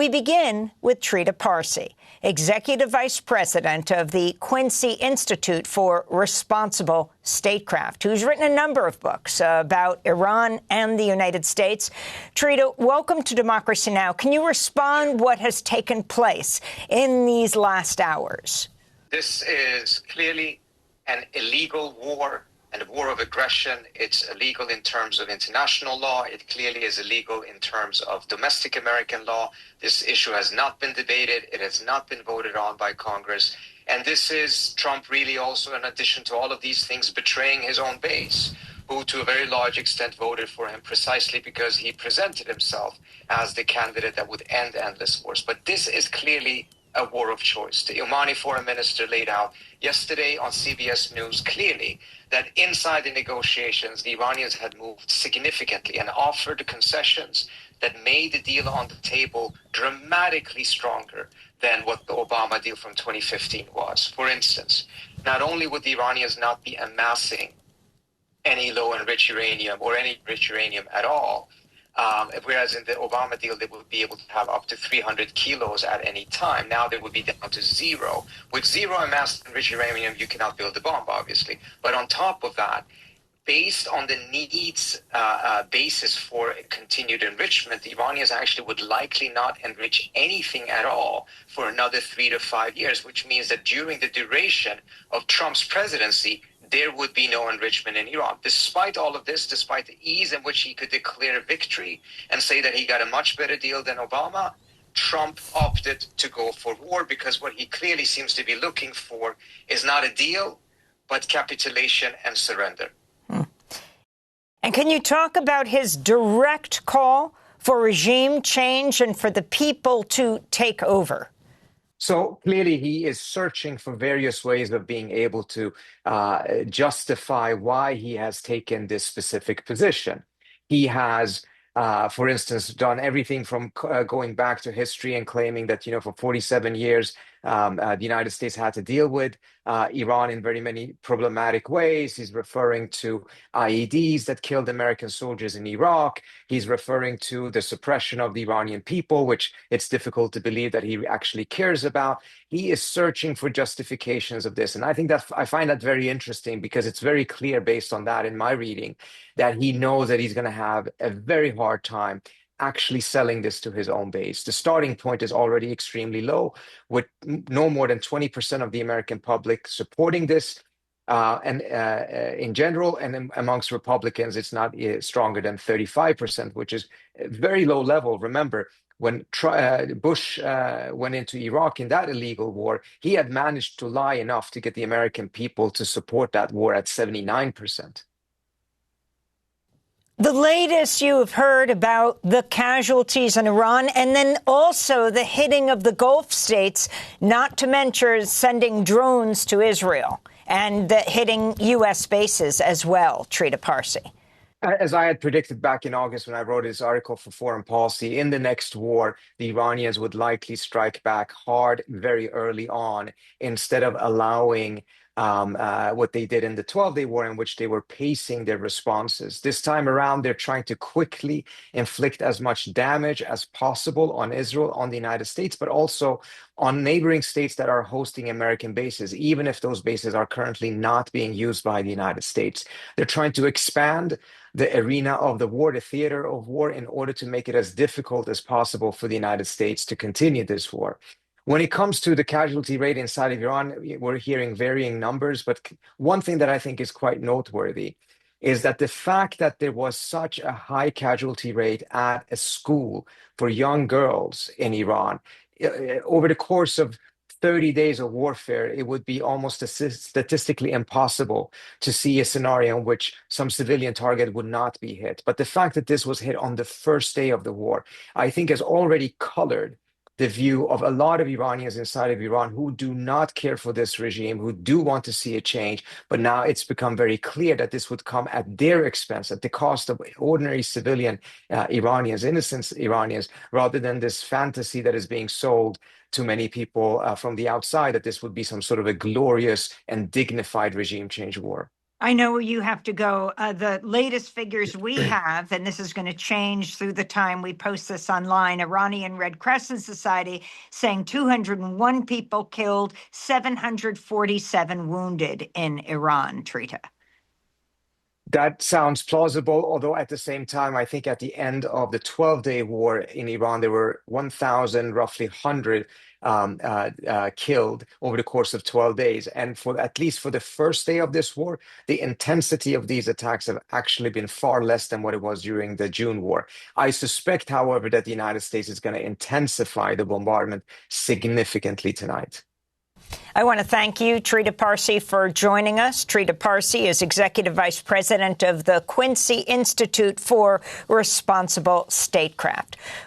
We begin with Trita Parsi, Executive Vice President of the Quincy Institute for Responsible Statecraft, who's written a number of books about Iran and the United States. Trita, welcome to Democracy Now! Can you respond what has taken place in these last hours? This is clearly an illegal war and a war of aggression. It's illegal in terms of international law. It clearly is illegal in terms of domestic American law. This issue has not been debated. It has not been voted on by Congress. And this is Trump really also, in addition to all of these things, betraying his own base, who to a very large extent voted for him precisely because he presented himself as the candidate that would end endless wars. But this is clearly a war of choice. The Omani foreign minister laid out yesterday on CBS News clearly that inside the negotiations, the Iranians had moved significantly and offered concessions that made the deal on the table dramatically stronger than what the Obama deal from 2015 was. For instance, not only would the Iranians not be amassing any low-enriched uranium or any enriched uranium at all, whereas in the Obama deal, they would be able to have up to 300 kilos at any time. Now they would be down to zero. With zero amassed enriched uranium, you cannot build a bomb, obviously. But on top of that, based on the needs basis for continued enrichment, the Iranians actually would likely not enrich anything at all for another 3 to 5 years, which means that during the duration of Trump's presidency, there would be no enrichment in Iran. Despite all of this, despite the ease in which he could declare victory and say that he got a much better deal than Obama, Trump opted to go for war because what he clearly seems to be looking for is not a deal, but capitulation and surrender. And can you talk about his direct call for regime change and for the people to take over? So clearly he is searching for various ways of being able to justify why he has taken this specific position. He has, for instance, done everything from going back to history and claiming that, for 47 years, the United States had to deal with Iran in very many problematic ways. He's referring to IEDs that killed American soldiers in Iraq. He's referring to the suppression of the Iranian people, which it's difficult to believe that he actually cares about. He is searching for justifications of this. And I think that I find that very interesting because it's very clear based on that in my reading that he knows that he's going to have a very hard time actually selling this to his own base. The starting point is already extremely low, with no more than 20% of the American public supporting this. And in general, and amongst Republicans, it's not stronger than 35%, which is a very low level. Remember, when Bush went into Iraq in that illegal war, he had managed to lie enough to get the American people to support that war at 79%. The latest you have heard about the casualties in Iran and then also the hitting of the Gulf states, not to mention sending drones to Israel and hitting U.S. bases as well, Trita Parsi. As I had predicted back in August when I wrote this article for Foreign Policy, in the next war, the Iranians would likely strike back hard very early on instead of allowing what they did in the 12-day war, in which they were pacing their responses. This time around, they're trying to quickly inflict as much damage as possible on Israel, on the United States, but also on neighboring states that are hosting American bases, even if those bases are currently not being used by the United States. They're trying to expand the arena of the war, the theater of war, in order to make it as difficult as possible for the United States to continue this war. When it comes to the casualty rate inside of Iran, we're hearing varying numbers, but one thing that I think is quite noteworthy is that the fact that there was such a high casualty rate at a school for young girls in Iran, over the course of 30 days of warfare, it would be almost statistically impossible to see a scenario in which some civilian target would not be hit. But the fact that this was hit on the first day of the war, I think has already colored the view of a lot of Iranians inside of Iran who do not care for this regime, who do want to see a change. But now it's become very clear that this would come at their expense, at the cost of ordinary civilian Iranians, innocent Iranians, rather than this fantasy that is being sold to many people from the outside that this would be some sort of a glorious and dignified regime change war. I know you have to go. The latest figures we have, and this is going to change through the time we post this online, Iranian Red Crescent Society saying 201 people killed, 747 wounded in Iran, Trita. That sounds plausible, although at the same time, I think at the end of the 12-day war in Iran, there were 1,000, roughly 100 killed over the course of 12 days. And for at least for the first day of this war, the intensity of these attacks have actually been far less than what it was during the June war. I suspect, however, that the United States is going to intensify the bombardment significantly tonight. I want to thank you, Trita Parsi, for joining us. Trita Parsi is Executive Vice President of the Quincy Institute for Responsible Statecraft.